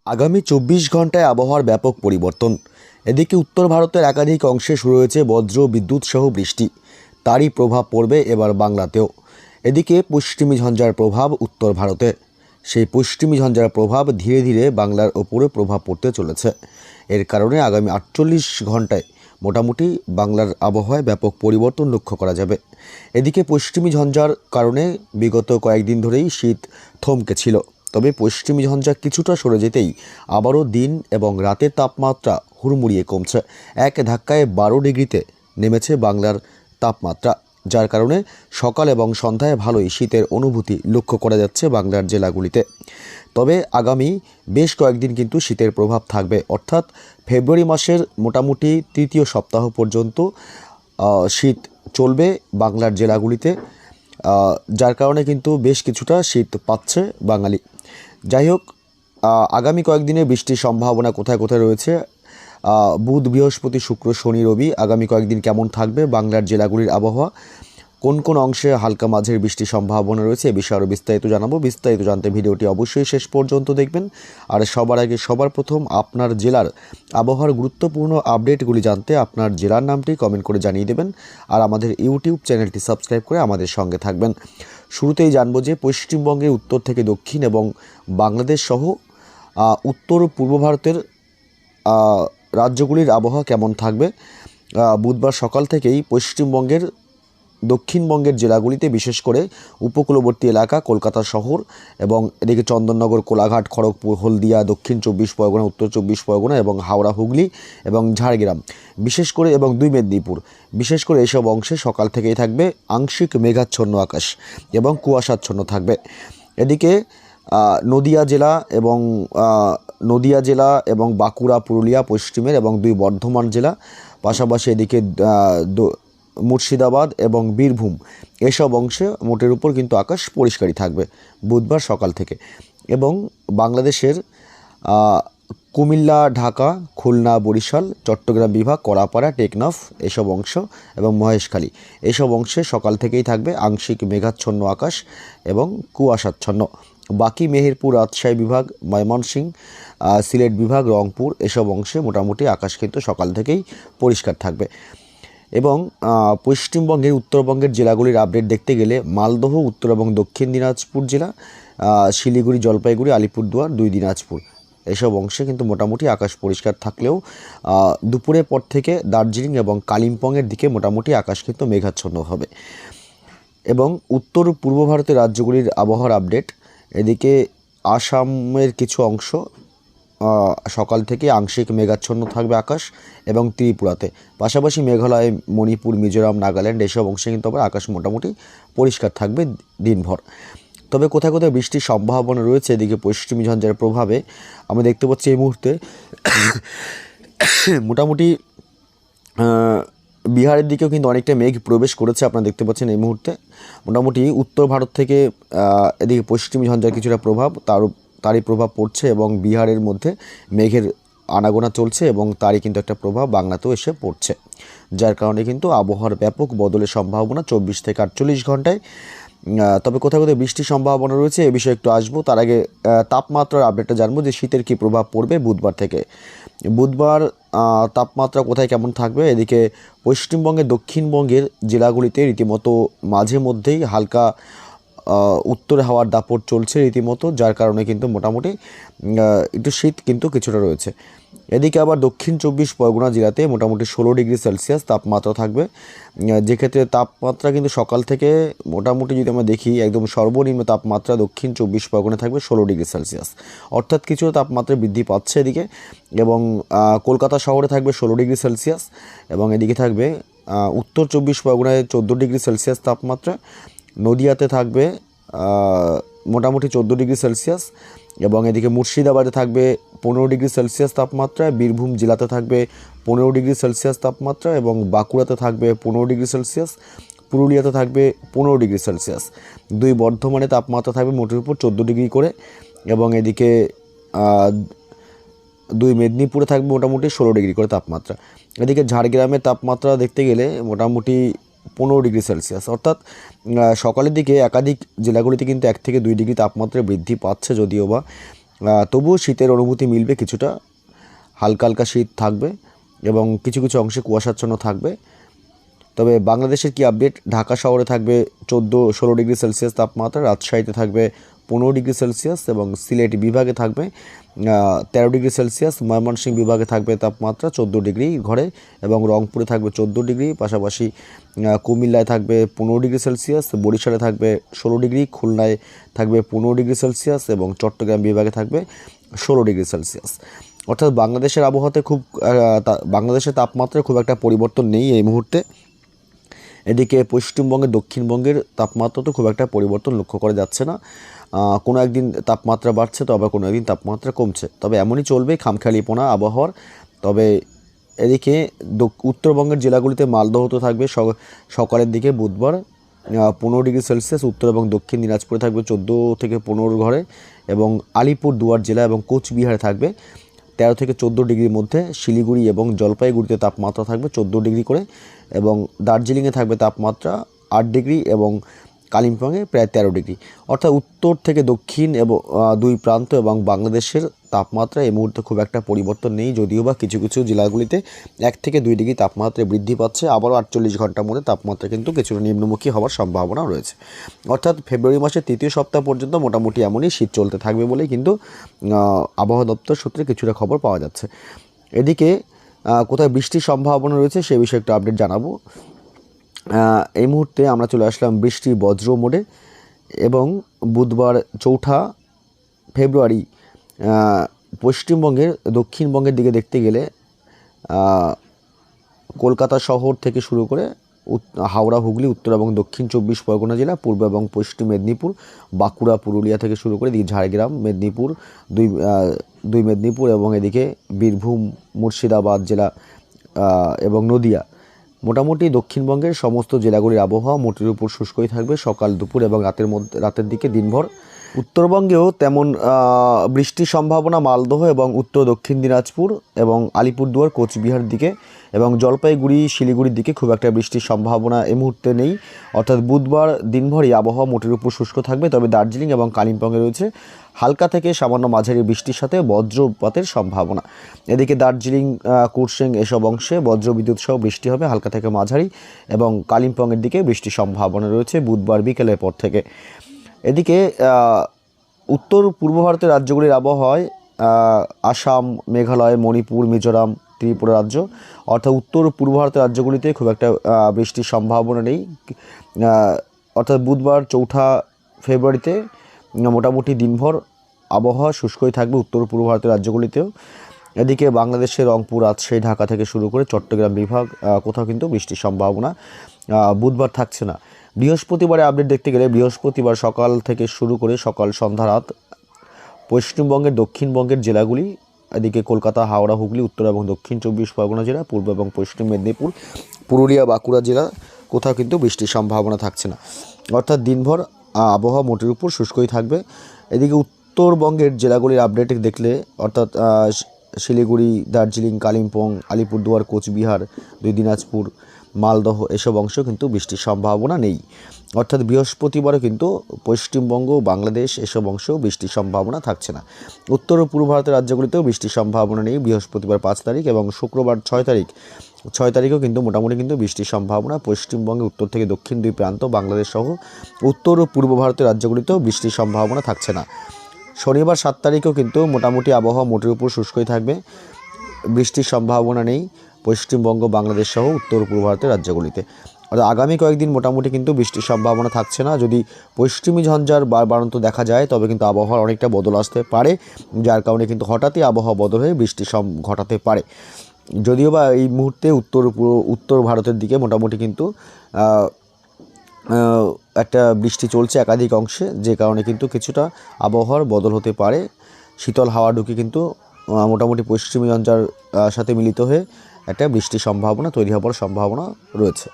আগামী 24 ঘন্টায় আবহাওয়ার ব্যাপক পরিবর্তন। এদিকে উত্তর ভারতের একাধিক অংশে শুরু হয়েছে বজ্র বিদ্যুৎ সহ বৃষ্টি, তারই প্রভাব পড়বে এবার বাংলাতেও। এদিকে পশ্চিমী ঝঞ্ঝার প্রভাব উত্তর ভারতে, সেই পশ্চিমী ঝঞ্ঝার প্রভাব ধীরে ধীরে বাংলার ওপরে প্রভাব পড়তে চলেছে। এর কারণে আগামী 48 ঘন্টায় মোটামুটি বাংলার আবহাওয়ায় ব্যাপক পরিবর্তন লক্ষ্য করা যাবে। এদিকে পশ্চিমী ঝঞ্ঝার কারণে বিগত কয়েকদিন ধরেই শীত থমকে ছিল, তবে পশ্চিমী ঝঞ্ঝা কিছুটা সরে যেতেই আবারও দিন এবং রাতের তাপমাত্রা হুড়মুড়িয়ে কমছে। এক ধাক্কায় 12 ডিগ্রিতে নেমেছে বাংলার তাপমাত্রা, যার কারণে সকাল এবং সন্ধ্যায় ভালোই শীতের অনুভূতি লক্ষ্য করা যাচ্ছে বাংলার জেলাগুলিতে। তবে আগামী বেশ কয়েকদিন কিন্তু শীতের প্রভাব থাকবে, অর্থাৎ ফেব্রুয়ারি মাসের মোটামুটি তৃতীয় সপ্তাহ পর্যন্ত শীত চলবে বাংলার জেলাগুলিতে, যার কারণে কিন্তু বেশ কিছুটা শীত পাচ্ছে বাঙালি। যাই হোক, আগামী কয়েকদিনে বৃষ্টির সম্ভাবনা কোথায় কোথায় রয়েছে, বুধ বৃহস্পতি শুক্র শনি রবি আগামী কয়েকদিন কেমন থাকবে বাংলার জেলাগুলির আবহাওয়া, কোন কোন অংশে হালকা মাঝের বৃষ্টির সম্ভাবনা রয়েছে, এ বিষয়ে আরও বিস্তারিত জানাবো। বিস্তারিত জানতে ভিডিওটি অবশ্যই শেষ পর্যন্ত দেখবেন। আর সবার আগে সবার প্রথম আপনার জেলার আবহাওয়ার গুরুত্বপূর্ণ আপডেটগুলি জানতে আপনার জেলার নামটি কমেন্ট করে জানিয়ে দেবেন, আর আমাদের ইউটিউব চ্যানেলটি সাবস্ক্রাইব করে আমাদের সঙ্গে থাকবেন। শুরুতেই জানবো যে পশ্চিমবঙ্গের উত্তর থেকে দক্ষিণ এবং বাংলাদেশ সহ উত্তর পূর্ব ভারতের রাজ্যগুলির আবহাওয়া কেমন থাকবে। বুধবার সকাল থেকেই পশ্চিমবঙ্গের দক্ষিণবঙ্গের জেলাগুলিতে, বিশেষ করে উপকূলবর্তী এলাকা কলকাতা শহর এবং এদিকে চন্দননগর, কোলাঘাট, খড়গপুর, হলদিয়া, দক্ষিণ 24 পরগনা, উত্তর 24 পরগনা এবং হাওড়া, হুগলি এবং ঝাড়গ্রাম বিশেষ করে এবং 2 মেদিনীপুর বিশেষ করে এসব অংশে সকাল থেকেই থাকবে আংশিক মেঘাচ্ছন্ন আকাশ এবং কুয়াশাচ্ছন্ন থাকবে। এদিকে নদিয়া জেলা এবং বাঁকুড়া, পুরুলিয়া পশ্চিমের এবং 2 বর্ধমান জেলা, পাশাপাশি এদিকে মুর্শিদাবাদ এবং বীরভূম এসব অংশে মোটের উপর কিন্তু আকাশ পরিষ্কারই থাকবে বুধবার সকাল থেকে। এবং বাংলাদেশের কুমিল্লা, ঢাকা, খুলনা, বরিশাল, চট্টগ্রাম বিভাগ, কড়াপাড়া, টেকনাফ এসব অংশ এবং মহেশখালী এসব অংশে সকাল থেকেই থাকবে আংশিক মেঘাচ্ছন্ন আকাশ এবং কুয়াশাচ্ছন্ন। বাকি মেহেরপুর, রাজশাহী বিভাগ, ময়মনসিংহ, সিলেট বিভাগ, রংপুর এসব অংশে মোটামুটি আকাশ কিন্তু সকাল থেকেই পরিষ্কার থাকবে। এবং পশ্চিমবঙ্গের উত্তরবঙ্গের জেলাগুলির আপডেট দেখতে গেলে মালদহ, উত্তর এবং দক্ষিণ দিনাজপুর জেলা, শিলিগুড়ি, জলপাইগুড়ি, আলিপুরদুয়ার, 2 দিনাজপুর এসব অংশে কিন্তু মোটামুটি আকাশ পরিষ্কার থাকলেও দুপুরের পর থেকে দার্জিলিং এবং কালিম্পংয়ের দিকে মোটামুটি আকাশ কিন্তু মেঘাচ্ছন্ন হবে। এবং উত্তর পূর্ব ভারতের রাজ্যগুলির আবহাওয়ার আপডেট, এদিকে আসামের কিছু অংশ সকাল থেকে আংশিক মেঘাচ্ছন্ন থাকবে আকাশ এবং ত্রিপুরাতে, পাশাপাশি মেঘালয়, মণিপুর, মিজোরাম, নাগাল্যান্ড এসব অংশে কিন্তু আবার আকাশ মোটামুটি পরিষ্কার থাকবে দিনভর। তবে কোথায় কোথায় বৃষ্টির সম্ভাবনা রয়েছে, এদিকে পশ্চিমী ঝঞ্ঝার প্রভাবে আমরা দেখতে পাচ্ছি এই মুহূর্তে মোটামুটি বিহারের দিকেও কিন্তু অনেকটা মেঘ প্রবেশ করেছে, আপনারা দেখতে পাচ্ছেন এই মুহূর্তে। মোটামুটি উত্তর ভারত থেকে এদিকে পশ্চিমী ঝঞ্ঝার কিছুটা প্রভাব তারই প্রভাব পড়ছে এবং বিহারের মধ্যে মেঘের আনাগোনা চলছে এবং তারই কিন্তু একটা প্রভাব বাংলাতেও এসে পড়ছে, যার কারণে কিন্তু আবহাওয়ার ব্যাপক বদলের সম্ভাবনা 24 থেকে 48 ঘন্টায়। তবে কোথাও কোথাও বৃষ্টির সম্ভাবনা রয়েছে, এ বিষয়ে একটু আসবো। তার আগে তাপমাত্রার আপডেটটা জানবো যে শীতের কী প্রভাব পড়বে বুধবার থেকে। বুধবার তাপমাত্রা কোথায় কেমন থাকবে, এদিকে পশ্চিমবঙ্গের দক্ষিণবঙ্গের জেলাগুলিতে রীতিমতো মাঝে মধ্যেই হালকা উত্তরে হাওয়ার দাপট চলছে রীতিমতো, যার কারণে কিন্তু মোটামুটি একটু শীত কিন্তু কিছুটা রয়েছে। এদিকে আবার দক্ষিণ 24 পরগনা জেলাতে মোটামুটি 16 ডিগ্রি সেলসিয়াস তাপমাত্রা থাকবে, যেক্ষেত্রে তাপমাত্রা কিন্তু সকাল থেকে মোটামুটি যদি আমরা দেখি একদম সর্বনিম্ন তাপমাত্রা দক্ষিণ 24 পরগনা থাকবে 16 ডিগ্রি সেলসিয়াস, অর্থাৎ কিছুটা তাপমাত্রা বৃদ্ধি পাচ্ছে এদিকে। এবং কলকাতা শহরে থাকবে 16 ডিগ্রি সেলসিয়াস এবং এদিকে থাকবে উত্তর 24 পরগনায় 14 ডিগ্রি সেলসিয়াস তাপমাত্রা, নদিয়াতে থাকবে মোটামুটি 14 ডিগ্রি সেলসিয়াস এবং এদিকে মুর্শিদাবাদে থাকবে 15 ডিগ্রি সেলসিয়াস তাপমাত্রা, বীরভূম জেলাতে থাকবে 15 ডিগ্রি সেলসিয়াস তাপমাত্রা এবং বাঁকুড়াতে থাকবে 15 ডিগ্রি সেলসিয়াস, পুরুলিয়াতে থাকবে 15 ডিগ্রি সেলসিয়াস, 2 বর্ধমানে তাপমাত্রা থাকবে মোটের উপর 14 ডিগ্রি করে এবং এদিকে 2 মেদিনীপুরে থাকবে মোটামুটি 16 ডিগ্রি করে তাপমাত্রা। এদিকে ঝাড়গ্রামের তাপমাত্রা দেখতে গেলে মোটামুটি 15 ডিগ্রি সেলসিয়াস, অর্থাৎ সকালের দিকে একাধিক জেলাগুলিতে কিন্তু 1 থেকে 2 ডিগ্রি তাপমাত্রা বৃদ্ধি পাচ্ছে যদিও বা, তবুও শীতের অনুভূতি মিলবে কিছুটা, হালকা হালকা শীত থাকবে এবং কিছু কিছু অংশে কুয়াশাচ্ছন্ন থাকবে। তবে বাংলাদেশের কি আপডেট, ঢাকা শহরে থাকবে 14-16 ডিগ্রি সেলসিয়াস তাপমাত্রা, রাজশাহীতে থাকবে 15 ডিগ্রি সেলসিয়াস এবং সিলেট বিভাগে থাকবে 13 ডিগ্রি সেলসিয়াস, ময়মনসিংহ বিভাগে থাকবে তাপমাত্রা 14 ডিগ্রি ঘরে এবং রংপুরে থাকবে 14 ডিগ্রি, পাশাপাশি কুমিল্লায় থাকবে 15 ডিগ্রি সেলসিয়াস, বরিশালে থাকবে 16 ডিগ্রি, খুলনায় থাকবে 15 ডিগ্রি সেলসিয়াস এবং চট্টগ্রাম বিভাগে থাকবে 16 ডিগ্রি সেলসিয়াস। অর্থাৎ বাংলাদেশের আবহাওয়াতে বাংলাদেশের তাপমাত্রায় খুব একটা পরিবর্তন নেই এই মুহূর্তে। এদিকে পশ্চিমবঙ্গের দক্ষিণবঙ্গের তাপমাত্রা তো খুব একটা পরিবর্তন লক্ষ্য করা যাচ্ছে না, কোনো একদিন তাপমাত্রা বাড়ছে তো আবার কোনো একদিন তাপমাত্রা কমছে, তবে এমনই চলবে খামখেয়ালিপনা আবহাওয়ার। তবে এদিকে উত্তরবঙ্গের জেলাগুলিতে মালদহতে থাকবে সকালের দিকে বুধবার 15 ডিগ্রি সেলসিয়াস, উত্তর এবং দক্ষিণ দিনাজপুরে থাকবে 14 থেকে 15 ঘরে এবং আলিপুরদুয়ার জেলা এবং কোচবিহারে থাকবে 13 থেকে 14 ডিগ্রির মধ্যে, শিলিগুড়ি এবং জলপাইগুড়িতে তাপমাত্রা থাকবে 14 ডিগ্রি করে এবং দার্জিলিংয়ে থাকবে তাপমাত্রা 8 ডিগ্রি এবং কালিম্পংয়ে প্রায় 13 ডিগ্রি। অর্থাৎ উত্তর থেকে দক্ষিণ এবং দুই প্রান্ত এবং বাংলাদেশের তাপমাত্রা এই মুহূর্তে খুব একটা পরিবর্তন নেই, যদিও বা কিছু কিছু জেলাগুলিতে 1 থেকে 2 ডিগ্রি তাপমাত্রা বৃদ্ধি পাচ্ছে, আবারও 48 ঘন্টার মধ্যে তাপমাত্রা কিন্তু কিছুটা নিম্নমুখী হওয়ার সম্ভাবনা রয়েছে। অর্থাৎ ফেব্রুয়ারি মাসের তৃতীয় সপ্তাহ পর্যন্ত মোটামুটি এমনই শীত চলতে থাকবে বলেই কিন্তু আবহাওয়া দপ্তর সূত্রে কিছুটা খবর পাওয়া যাচ্ছে। এদিকে কোথায় বৃষ্টির সম্ভাবনা রয়েছে সে বিষয়ে একটু আপডেট জানাবো। এই মুহূর্তে আমরা চলে আসলাম বৃষ্টি বজ্র মোডে এবং বুধবার 4 ফেব্রুয়ারি পশ্চিমবঙ্গের দক্ষিণবঙ্গের দিকে দেখতে গেলে কলকাতা শহর থেকে শুরু করে হাওড়া, হুগলি, উত্তর এবং দক্ষিণ 24 পরগনা জেলা, পূর্ব এবং পশ্চিম মেদিনীপুর, বাঁকুড়া, পুরুলিয়া থেকে শুরু করে এদিকে ঝাড়গ্রাম, মেদিনীপুর, দুই মেদিনীপুর এবং এদিকে বীরভূম, মুর্শিদাবাদ জেলা এবং নদিয়া, মোটামুটি দক্ষিণবঙ্গের সমস্ত জেলাগুলির আবহাওয়া মোটের উপর শুষ্কই থাকবে সকাল, দুপুর এবং রাতের দিকে দিনভর। উত্তরবঙ্গেও তেমন বৃষ্টির সম্ভাবনা মালদহ এবং উত্তর দক্ষিণ দিনাজপুর এবং আলিপুরদুয়ার, কোচবিহার দিকে এবং জলপাইগুড়ি, শিলিগুড়ির দিকে খুব একটা বৃষ্টির সম্ভাবনা এই মুহূর্তে নেই। অর্থাৎ বুধবার দিনভরই আবহাওয়া মোটের উপর শুষ্ক থাকবে, তবে দার্জিলিং এবং কালিম্পংয়ে রয়েছে হালকা থেকে সামান্য মাঝারি বৃষ্টির সাথে বজ্রপাতের সম্ভাবনা। এদিকে দার্জিলিং, কুরসেং এসব অংশে বজ্রবিদ্যুৎ সহ বৃষ্টি হবে হালকা থেকে মাঝারি এবং কালিম্পংয়ের দিকে বৃষ্টির সম্ভাবনা রয়েছে বুধবার বিকেলের পর থেকে। এদিকে উত্তর পূর্ব ভারতের রাজ্যগুলির আবহাওয়ায় আসাম, মেঘালয়, মণিপুর, মিজোরাম, ত্রিপুরা রাজ্য, অর্থাৎ উত্তর পূর্ব ভারতের রাজ্যগুলিতে খুব একটা বৃষ্টির সম্ভাবনা নেই। অর্থাৎ বুধবার 4 ফেব্রুয়ারিতে মোটামুটি দিনভর আবহাওয়া শুষ্কই থাকবে উত্তর পূর্ব ভারতের রাজ্যগুলিতেও। এদিকে বাংলাদেশের রংপুর, রাজশাহী, ঢাকা থেকে শুরু করে চট্টগ্রাম বিভাগ কোথাও কিন্তু বৃষ্টির সম্ভাবনা বুধবার থাকছে না। বৃহস্পতিবারে আপডেট দেখতে গেলে বৃহস্পতিবার সকাল থেকে শুরু করে সকাল, সন্ধ্যা, রাত পশ্চিমবঙ্গের দক্ষিণবঙ্গের জেলাগুলি, এদিকে কলকাতা, হাওড়া, হুগলি, উত্তর এবং দক্ষিণ 24 পরগনা জেলা, পূর্ব এবং পশ্চিম মেদিনীপুর, পুরুলিয়া, বাঁকুড়া জেলা কোথাও কিন্তু বৃষ্টির সম্ভাবনা থাকছে না। অর্থাৎ দিনভর আবহাওয়া মোটের উপর শুষ্কই থাকবে। এদিকে উত্তরবঙ্গের জেলাগুলির আপডেট দেখলে অর্থাৎ শিলিগুড়ি, দার্জিলিং, কালিম্পং, আলিপুরদুয়ার, কোচবিহার, দিনাজপুর, মালদহ এসব অংশ কিন্তু বৃষ্টির সম্ভাবনা নেই। অর্থাৎ বৃহস্পতিবারও কিন্তু পশ্চিমবঙ্গ, বাংলাদেশ এসব অংশেও বৃষ্টির সম্ভাবনা থাকছে না। উত্তর ও পূর্ব ভারতের রাজ্যগুলিতেও বৃষ্টির সম্ভাবনা নেই বৃহস্পতিবার 5 তারিখ এবং শুক্রবার 6 তারিখেও কিন্তু মোটামুটি কিন্তু বৃষ্টির সম্ভাবনা। পশ্চিমবঙ্গে উত্তর থেকে দক্ষিণ দুই প্রান্ত, বাংলাদেশ সহ উত্তর ও পূর্ব ভারতের রাজ্যগুলিতেও বৃষ্টির সম্ভাবনা থাকছে না। শনিবার 7 তারিখেও কিন্তু মোটামুটি আবহাওয়া মোটের উপর শুষ্কই থাকবে, বৃষ্টির সম্ভাবনা নেই পশ্চিমবঙ্গ, বাংলাদেশ সহ উত্তর পূর্ব ভারতের রাজ্যগুলিতে। অর্থাৎ আগামী কয়েকদিন মোটামুটি কিন্তু বৃষ্টির সম্ভাবনা থাকছে না। যদি পশ্চিমী ঝঞ্ঝার বাড়ন্ত দেখা যায় তবে কিন্তু আবহাওয়ার অনেকটা বদল আসতে পারে, যার কারণে কিন্তু হঠাৎই আবহাওয়া বদল হয়ে বৃষ্টি ঘটাতে পারে। যদিও বা এই মুহূর্তে উত্তর ভারতের দিকে মোটামুটি কিন্তু একটা বৃষ্টি চলছে একাধিক অংশে, যে কারণে কিন্তু কিছুটা আবহাওয়ার বদল হতে পারে। শীতল হাওয়া ঢুকে কিন্তু মোটামুটি পশ্চিমী ঝঞ্ঝার সাথে মিলিত হয়ে একটা বৃষ্টির সম্ভাবনা তৈরি হওয়ার সম্ভাবনা রয়েছে।